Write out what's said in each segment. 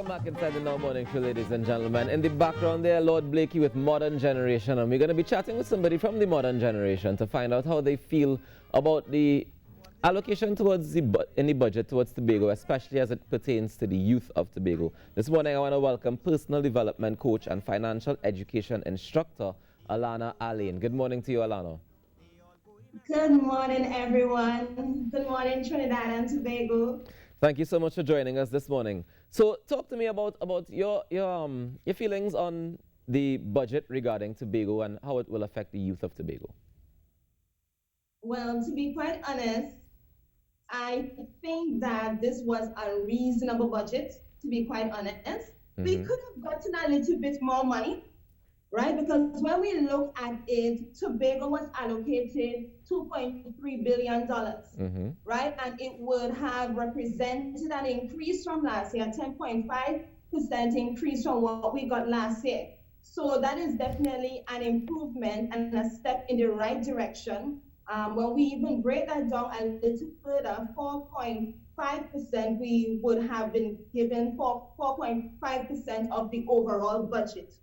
Welcome back inside the Now Morning Show, ladies and gentlemen. In the background there, Lord Blakey with Modern Generation, and we're going to be chatting with somebody from the Modern Generation to find out how they feel about the allocation towards in the budget towards Tobago, especially as it pertains to the youth of Tobago. This morning, I want to welcome personal development coach and financial education instructor, Alana Alleyne. Good morning to you, Alana. Good morning, everyone. Good morning, Trinidad and Tobago. Thank you so much for joining us this morning. So, talk to me about your feelings on the budget regarding Tobago and how it will affect the youth of Tobago. Well, to be quite honest, I think that this was a reasonable budget, to be quite honest. We could have gotten a little bit more money, right? Because when we look at it, Tobago was allocated $2.3 billion, right? And it would have represented an increase from last year, 10.5% increase from what we got last year. So that is definitely an improvement and a step in the right direction. When we even break that down a little further, 4.5%, we would have been given 4.5% of the overall budget.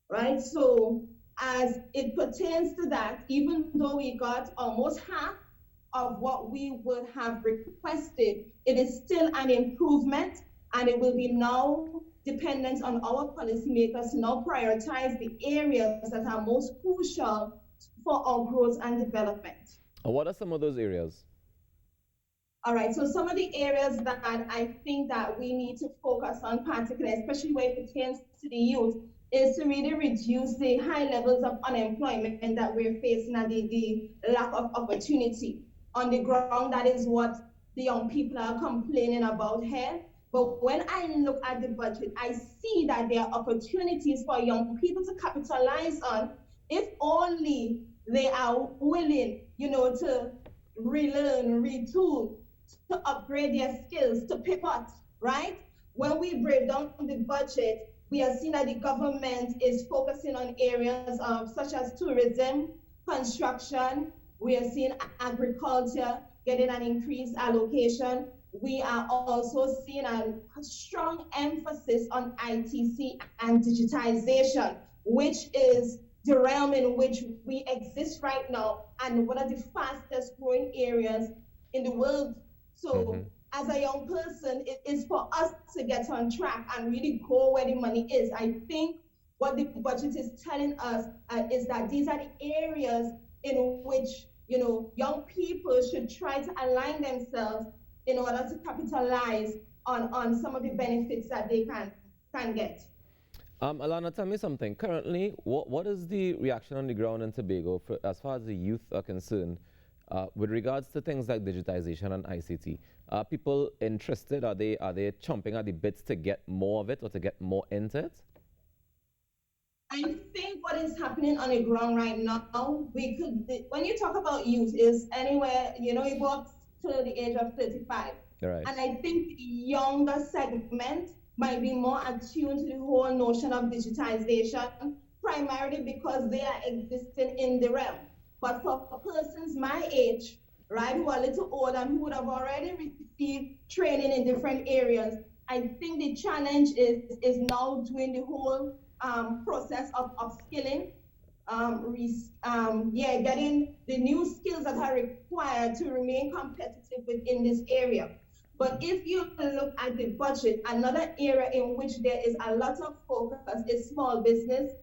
Right? So as it pertains to that, even though we got almost half of what we would have requested, it is still an improvement, and it will be now dependent on our policymakers to now prioritize the areas that are most crucial for our growth and development. And what are some of those areas? All right, so some of the areas that I think that we need to focus on particularly, especially when it pertains to the youth, is to really reduce the high levels of unemployment that we're facing and the lack of opportunity. On the ground, that is what the young people are complaining about here. But when I look at the budget, I see that there are opportunities for young people to capitalize on if only they are willing, to relearn, retool, to upgrade their skills, to pivot, right? When we break down the budget, we are seeing that the government is focusing on areas such as tourism, construction. We are seeing agriculture getting an increased allocation. We are also seeing a strong emphasis on ITC and digitization, which is the realm in which we exist right now and one of the fastest growing areas in the world. So as a young person, it is for us to get on track and really go where the money is. I think what the budget is telling us is that these are the areas in which young people should try to align themselves in order to capitalize on some of the benefits that they can get. Alana, tell me something. Currently, what is the reaction on the ground in Tobago as far as the youth are concerned with regards to things like digitization and ICT? Are people interested? Are they chomping at the bits to get more of it or to get more into it? I think what is happening on the ground right now, when you talk about youth, is anywhere, you go up to the age of 35. Right. And I think the younger segment might be more attuned to the whole notion of digitization, primarily because they are existing in the realm. But for persons my age, right, who are a little older and who would have already received training in different areas, I think the challenge is now doing the whole process of upskilling, getting the new skills that are required to remain competitive within this area. But if you look at the budget, another area in which there is a lot of focus is small business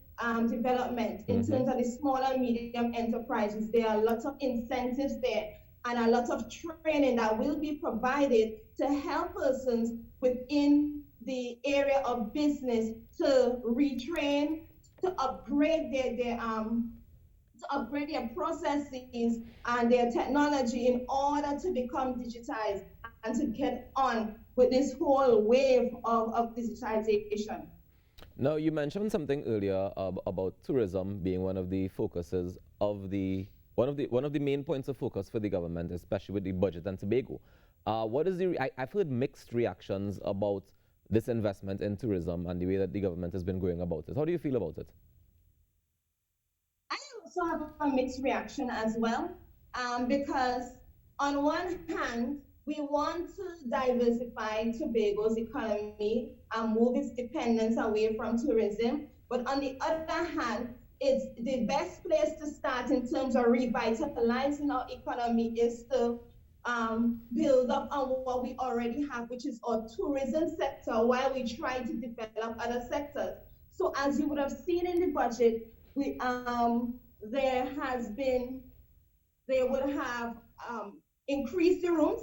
development in terms of the small and medium enterprises. There are lots of incentives there and a lot of training that will be provided to help persons within the area of business to retrain, to upgrade their processes and their technology in order to become digitized and to get on with this whole wave of digitization. Now, you mentioned something earlier about tourism being one of the focuses of one of the main points of focus for the government, especially with the budget and Tobago. I've heard mixed reactions about this investment in tourism and the way that the government has been going about it. How do you feel about it? I also have a mixed reaction as well, because on one hand, We want to diversify Tobago's economy and move its dependence away from tourism. But on the other hand, it's the best place to start in terms of revitalizing our economy is to build up on what we already have, which is our tourism sector, while we try to develop other sectors. So as you would have seen in the budget, we there has been they would have increased the rooms.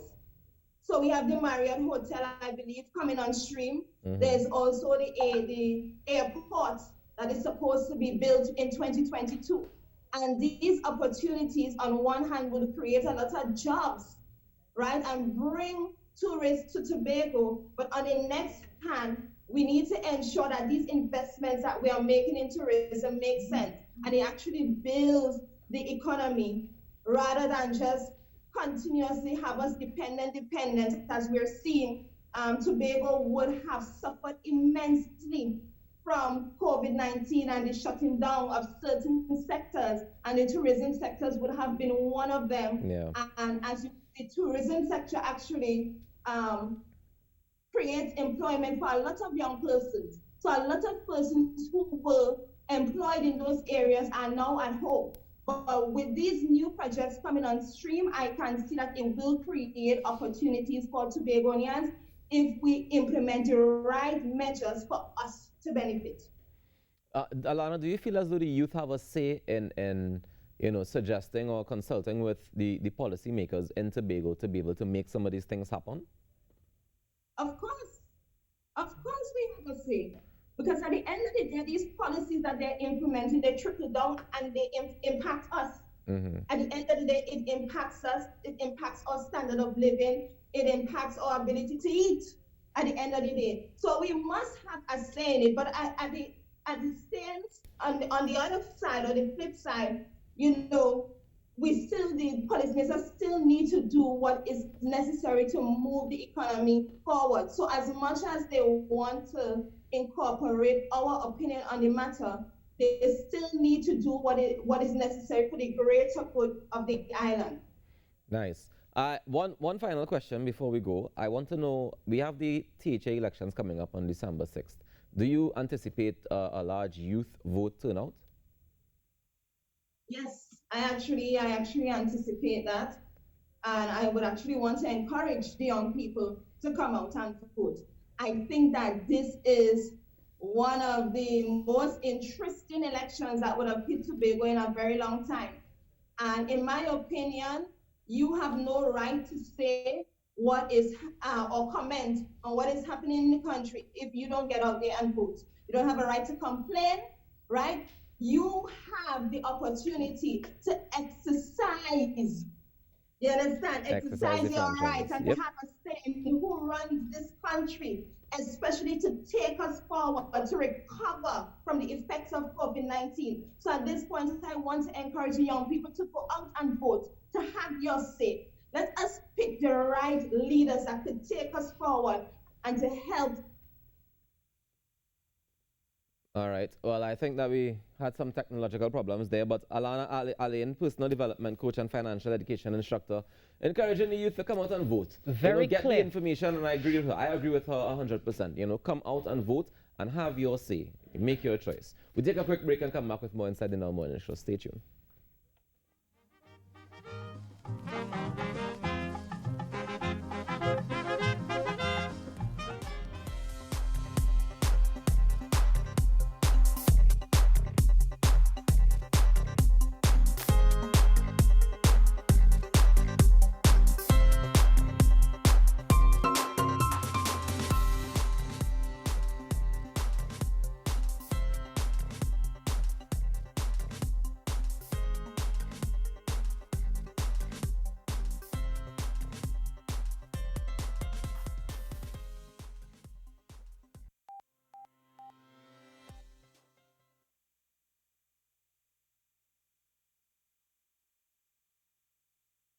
So we have the Marriott Hotel, I believe, coming on stream. There's also the airport that is supposed to be built in 2022. And these opportunities, on one hand, will create a lot of jobs, right, and bring tourists to Tobago. But on the next hand, we need to ensure that these investments that we are making in tourism make sense and it actually builds the economy rather than just continuously have us dependent as we're seeing. Tobago would have suffered immensely from COVID-19 and the shutting down of certain sectors, and the tourism sectors would have been one of them. Yeah. And as you, the tourism sector actually creates employment for a lot of young persons. So a lot of persons who were employed in those areas are now at home. But with these new projects coming on stream, I can see that it will create opportunities for Tobagonians if we implement the right measures for us to benefit. Alana, do you feel as though the youth have a say in suggesting or consulting with the policymakers in Tobago to be able to make some of these things happen? Of course we have a say. Because at the end of the day, these policies that they're implementing, they trickle down and they impact us. At the end of the day, it impacts us, it impacts our standard of living, it impacts our ability to eat at the end of the day. So we must have a say in it. But at the same, on the other side or the flip side, you know, the policymakers still need to do what is necessary to move the economy forward. So as much as they want to incorporate our opinion on the matter, they still need to do what is necessary for the greater good of the island. Nice. One final question before we go. I want to know, we have the THA elections coming up on December 6th. Do you anticipate a large youth vote turnout? Yes, I actually anticipate that. And I would actually want to encourage the young people to come out and vote. I think that this is one of the most interesting elections that would have hit Tobago in a very long time. And in my opinion, you have no right to say what is or comment on what is happening in the country if you don't get out there and vote. You don't have a right to complain, right? You have the opportunity to exercise, you understand? Exercise the Exercise your rights franchise. and to Yep. have a say in who runs this country, especially to take us forward to recover from the effects of COVID-19. So at this point, I want to encourage young people to go out and vote, to have your say. Let us pick the right leaders that could take us forward and to help. All right. Well, I think that we had some technological problems there, but Alana Alleyne, personal development coach and financial education instructor, encouraging the youth to come out and vote. Very get clear. the information, and I agree with her. I agree with her 100%. Come out and vote and have your say. Make your choice. We take a quick break and come back with more inside the Now Morning Show. Stay tuned.